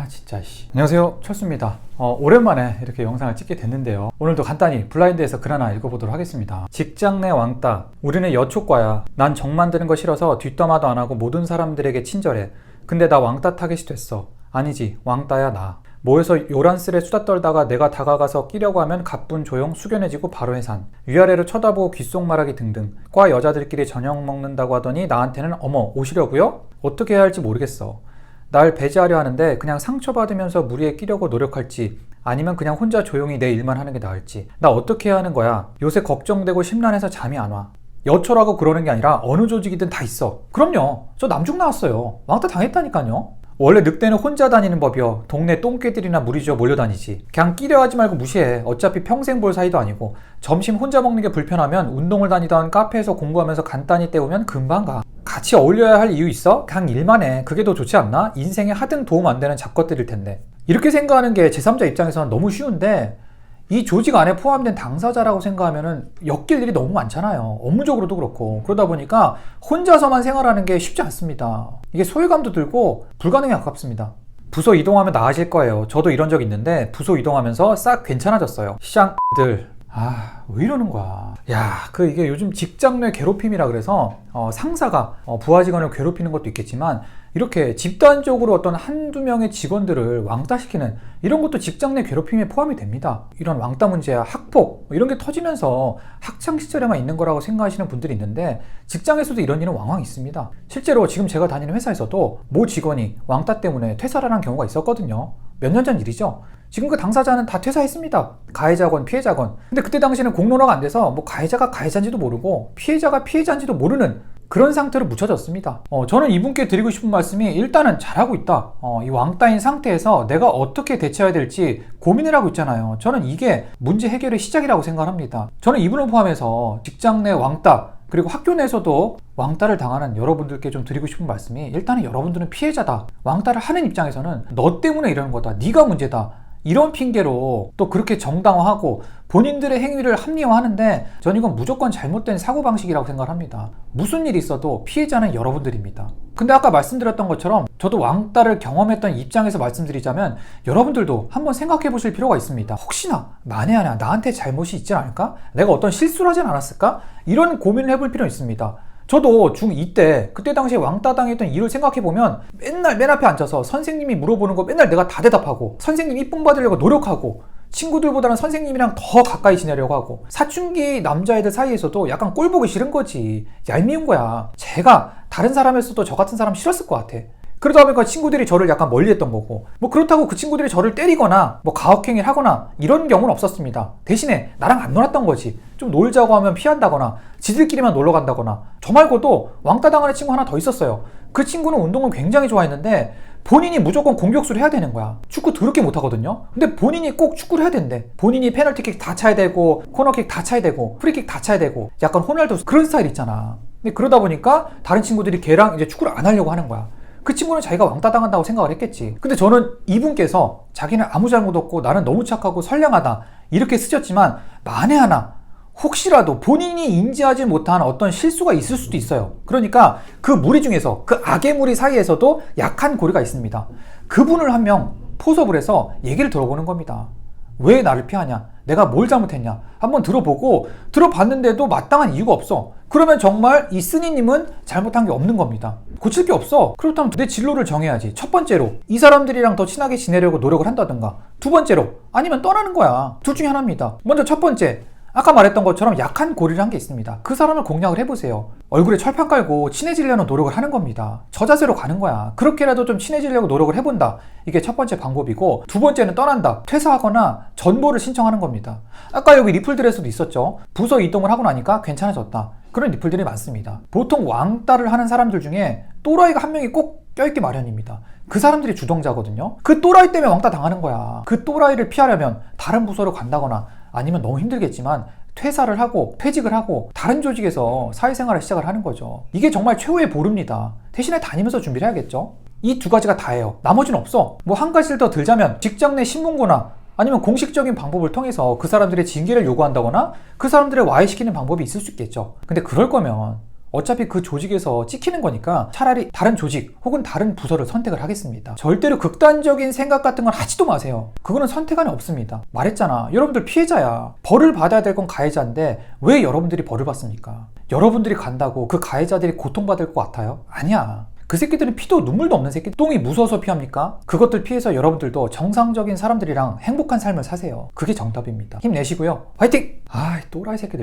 진짜 안녕하세요, 철수입니다. 오랜만에 이렇게 영상을 찍게 됐는데요. 오늘도 간단히 블라인드에서 글 하나 읽어보도록 하겠습니다. 직장 내 왕따. 우리는 여초과야. 난 정 만드는 거 싫어서 뒷담화도 안 하고 모든 사람들에게 친절해. 근데 나 왕따 타겟이 됐어. 아니지, 왕따야 나. 모여서 요란스레 수다 떨다가 내가 다가가서 끼려고 하면 가뿐 조용, 숙연해지고 바로 해산. 위아래로 쳐다보고 귓속말하기 등등. 과 여자들끼리 저녁 먹는다고 하더니 나한테는 어머 오시려고요? 어떻게 해야 할지 모르겠어. 날 배제하려 하는데 그냥 상처받으면서 무리에 끼려고 노력할지, 아니면 그냥 혼자 조용히 내 일만 하는 게 나을지. 나 어떻게 해야 하는 거야? 요새 걱정되고 심란해서 잠이 안 와. 여초라고 그러는 게 아니라 어느 조직이든 다 있어. 그럼요, 저 남중 나왔어요. 왕따 당했다니까요. 원래 늑대는 혼자 다니는 법이요. 동네 똥개들이나 무리지어 몰려다니지. 그냥 끼려 하지 말고 무시해. 어차피 평생 볼 사이도 아니고. 점심 혼자 먹는 게 불편하면 운동을 다니던 카페에서 공부하면서 간단히 때우면 금방 가. 같이 어울려야 할 이유 있어? 그냥 일만 해. 그게 더 좋지 않나? 인생에 하등 도움 안 되는 잡것들일 텐데. 이렇게 생각하는 게 제3자 입장에서는 너무 쉬운데, 이 조직 안에 포함된 당사자라고 생각하면은 엮일 일이 너무 많잖아요. 업무적으로도 그렇고. 그러다 보니까 혼자서만 생활하는 게 쉽지 않습니다. 이게 소외감도 들고 불가능에 가깝습니다. 부서 이동하면 나아질 거예요. 저도 이런 적 있는데 부서 이동하면서 싹 괜찮아졌어요. 쌍들. 왜 이러는 거야. 이게 요즘 직장 내 괴롭힘이라 그래서 상사가 부하 직원을 괴롭히는 것도 있겠지만, 이렇게 집단적으로 어떤 한두 명의 직원들을 왕따시키는 이런 것도 직장 내 괴롭힘에 포함이 됩니다. 이런 왕따 문제야 학폭 이런 게 터지면서 학창시절에만 있는 거라고 생각하시는 분들이 있는데, 직장에서도 이런 일은 왕왕 있습니다. 실제로 지금 제가 다니는 회사에서도 모 직원이 왕따 때문에 퇴사를 한 경우가 있었거든요. 몇 년 전 일이죠. 지금 그 당사자는 다 퇴사했습니다. 가해자건 피해자건. 근데 그때 당시에는 공론화가 안 돼서 가해자가 가해자인지도 모르고 피해자가 피해자인지도 모르는 그런 상태로 묻혀졌습니다. 저는 이분께 드리고 싶은 말씀이, 일단은 잘하고 있다. 이 왕따인 상태에서 내가 어떻게 대처해야 될지 고민을 하고 있잖아요. 저는 이게 문제 해결의 시작이라고 생각합니다. 저는 이분을 포함해서 직장 내 왕따, 그리고 학교 내에서도 왕따를 당하는 여러분들께 좀 드리고 싶은 말씀이, 일단은 여러분들은 피해자다. 왕따를 하는 입장에서는 너 때문에 이러는 거다. 네가 문제다. 이런 핑계로 또 그렇게 정당화하고 본인들의 행위를 합리화하는데, 전 이건 무조건 잘못된 사고방식이라고 생각합니다. 무슨 일이 있어도 피해자는 여러분들입니다. 근데 아까 말씀드렸던 것처럼 저도 왕따를 경험했던 입장에서 말씀드리자면, 여러분들도 한번 생각해 보실 필요가 있습니다. 혹시나 만에 하나 나한테 잘못이 있지 않을까? 내가 어떤 실수를 하진 않았을까? 이런 고민을 해볼 필요가 있습니다. 저도 중2 때, 그때 당시에 왕따 당했던 이유를 생각해보면, 맨날 맨 앞에 앉아서 선생님이 물어보는 거 맨날 내가 다 대답하고, 선생님 이쁨 받으려고 노력하고, 친구들보다는 선생님이랑 더 가까이 지내려고 하고, 사춘기 남자애들 사이에서도 약간 꼴 보기 싫은 거지. 얄미운 거야. 제가 다른 사람이었어도 저 같은 사람 싫었을 것 같아. 그러다 보니까 친구들이 저를 약간 멀리했던 거고, 그렇다고 그 친구들이 저를 때리거나 가혹행위를 하거나 이런 경우는 없었습니다. 대신에 나랑 안 놀았던 거지. 좀 놀자고 하면 피한다거나 지들끼리만 놀러 간다거나. 저 말고도 왕따 당하는 친구 하나 더 있었어요. 그 친구는 운동을 굉장히 좋아했는데 본인이 무조건 공격수를 해야 되는 거야. 축구 더럽게 못하거든요. 근데 본인이 꼭 축구를 해야 된대. 본인이 페널티킥 다 차야 되고, 코너킥 다 차야 되고, 프리킥 다 차야 되고, 약간 호날두 그런 스타일 있잖아. 근데 그러다 보니까 다른 친구들이 걔랑 이제 축구를 안 하려고 하는 거야. 그 친구는 자기가 왕따 당한다고 생각을 했겠지. 근데 저는 이분께서 자기는 아무 잘못 없고 나는 너무 착하고 선량하다 이렇게 쓰셨지만, 만에 하나 혹시라도 본인이 인지하지 못한 어떤 실수가 있을 수도 있어요. 그러니까 그 무리 중에서, 그 악의 무리 사이에서도 약한 고리가 있습니다. 그분을 한 명 포섭을 해서 얘기를 들어보는 겁니다. 왜 나를 피하냐? 내가 뭘 잘못했냐? 한번 들어보고, 들어봤는데도 마땅한 이유가 없어. 그러면 정말 이 스니님은 잘못한 게 없는 겁니다. 고칠 게 없어. 그렇다면 내 진로를 정해야지. 첫 번째로 이 사람들이랑 더 친하게 지내려고 노력을 한다든가, 두 번째로 아니면 떠나는 거야. 둘 중에 하나입니다. 먼저 첫 번째, 아까 말했던 것처럼 약한 고리를 한 게 있습니다. 그 사람을 공략을 해보세요. 얼굴에 철판 깔고 친해지려는 노력을 하는 겁니다. 저 자세로 가는 거야. 그렇게라도 좀 친해지려고 노력을 해본다. 이게 첫 번째 방법이고, 두 번째는 떠난다. 퇴사하거나 전보를 신청하는 겁니다. 아까 여기 리플들에서도 있었죠. 부서 이동을 하고 나니까 괜찮아졌다. 그런 리플들이 많습니다. 보통 왕따를 하는 사람들 중에 또라이가 한 명이 꼭 껴있기 마련입니다. 그 사람들이 주동자거든요. 그 또라이 때문에 왕따 당하는 거야. 그 또라이를 피하려면 다른 부서로 간다거나, 아니면 너무 힘들겠지만 퇴사를 하고 퇴직을 하고 다른 조직에서 사회생활을 시작을 하는 거죠. 이게 정말 최후의 보루입니다. 대신에 다니면서 준비를 해야겠죠. 이 두 가지가 다예요. 나머지는 없어. 한 가지를 더 들자면, 직장 내 신문고나 아니면 공식적인 방법을 통해서 그 사람들의 징계를 요구한다거나 그 사람들을 와해시키는 방법이 있을 수 있겠죠. 근데 그럴 거면 어차피 그 조직에서 찍히는 거니까 차라리 다른 조직 혹은 다른 부서를 선택을 하겠습니다. 절대로 극단적인 생각 같은 건 하지도 마세요. 그거는 선택안이 없습니다. 말했잖아. 여러분들 피해자야. 벌을 받아야 될 건 가해자인데 왜 여러분들이 벌을 받습니까? 여러분들이 간다고 그 가해자들이 고통받을 것 같아요? 아니야. 그 새끼들은 피도 눈물도 없는 새끼. 똥이 무서워서 피합니까? 그것들 피해서 여러분들도 정상적인 사람들이랑 행복한 삶을 사세요. 그게 정답입니다. 힘내시고요. 화이팅! 또라이 새끼들.